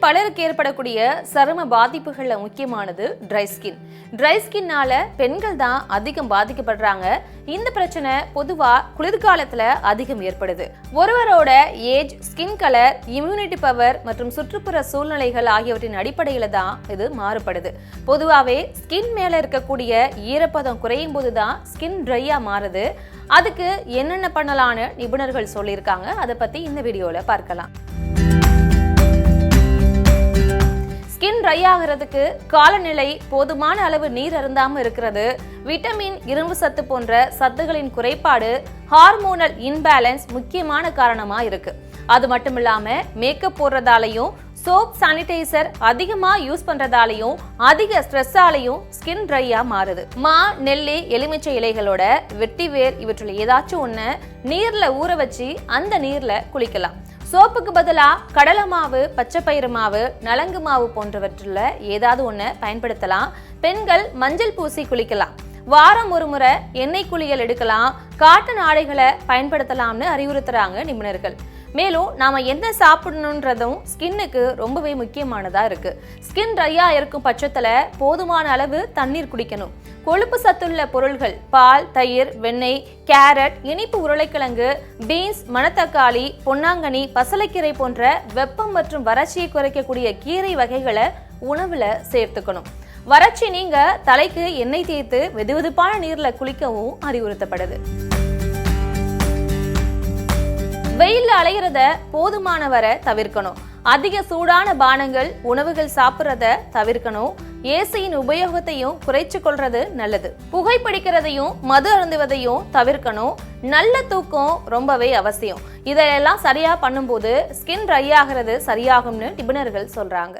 பலருக்கு ஏற்படக்கூடிய சரும பாதிப்புகள்ல முக்கியமானது ட்ரை ஸ்கின். ட்ரை ஸ்கின்னால பெண்கள் தான் அதிகம் பாதிக்கப்படுறாங்க. இந்த பிரச்சனை பொதுவா குளிர்காலத்துல அதிகம் ஏற்படுது. ஒருவரோட age, skin colour, immunity power மற்றும் சுற்றுப்புற சூழ்நிலைகள் ஆகியவற்றின் அடிப்படையில தான் இது மாறுபடுது. பொதுவாவே ஸ்கின் மேல இருக்கக்கூடிய ஈரப்பதம் குறையும் போதுதான் ஸ்கின் ட்ரையா மாறுது. அதுக்கு என்னென்ன பண்ணலாம்னு நிபுணர்கள் சொல்லியிருக்காங்க. அதை பத்தி இந்த வீடியோல பார்க்கலாம். ஸ்கின் ட்ரை ஆகிறதுக்கு காலநிலை, போதுமான அளவு நீர் அருந்தாம இருக்கிறது, விட்டமின், இரும்பு சத்து போன்ற சத்துகளின் குறைபாடு, ஹார்மோனல் இன்பேலன்ஸ் முக்கியமான காரணமா இருக்கு. அது மட்டும் இல்லாம மேக்கப் போடுறதாலையும், சோப், சானிடைசர் அதிகமா யூஸ் பண்றதாலையும், அதிக ஸ்ட்ரெஸ்ஸாலையும் ஸ்கின் ட்ரையா மாறுது. மா, நெல்லி, எலுமிச்சை இலைகளோட வெட்டிவேர் இவற்றில் ஏதாச்சும் ஒண்ணு நீர்ல ஊற வச்சு அந்த நீர்ல குளிக்கலாம். சோப்புக்கு பதிலா கடலை மாவு, பச்சைப்பயிறு மாவு, நலங்கு மாவு போன்றவற்றில் ஏதாவது ஒன்று பயன்படுத்தலாம். பெண்கள் மஞ்சள் பூசி குளிக்கலாம். வாரம் ஒரு முறை எண்ணெய் குளியல் எடுக்கலாம். காட்டன் ஆடைகளை பயன்படுத்தலாம்னு அறிவுறுத்துறாங்க நிபுணர்கள். மேலும் நாம என்ன சாப்பிடணுன்றதும் ஸ்கின்னுக்கு ரொம்பவே முக்கியமானதா இருக்கு. ஸ்கின் ட்ரையா இருக்கும் பட்சத்துல போதுமான அளவு தண்ணீர் குடிக்கணும். கொழுப்பு சத்துள்ள பொருள்கள், பால், தயிர், வெண்ணெய், கேரட், இனிப்பு உருளைக்கிழங்கு, பீன்ஸ், மணத்தக்காளி, பொன்னாங்கண்ணி, பசலைக்கீரை போன்ற வெப்பம் மற்றும் வறட்சியை குறைக்கக்கூடிய கீரை வகைகளை உணவுல சேர்த்துக்கணும். வறட்சி நீங்க தலைக்கு எண்ணெய் தேய்த்து வெதுவெதுப்பான நீர்ல குளிக்கவும் அறிவுறுத்தப்படுது. வெயில்ல அலைகிறத போதுமான வரை தவிர்க்கணும். அதிக சூடான பானங்கள், உணவுகள் சாப்பிட்றத தவிர்க்கணும். ஏசியின் உபயோகத்தையும் குறைச்சு கொள்றது நல்லது. புகைப்பிடிக்கிறதையும் மது அருந்துவதையும் தவிர்க்கணும். நல்ல தூக்கம் ரொம்பவே அவசியம். இதெல்லாம் சரியா பண்ணும்போது ஸ்கின் ட்ரை ஆகிறது சரியாகும்னு நிபுணர்கள் சொல்றாங்க.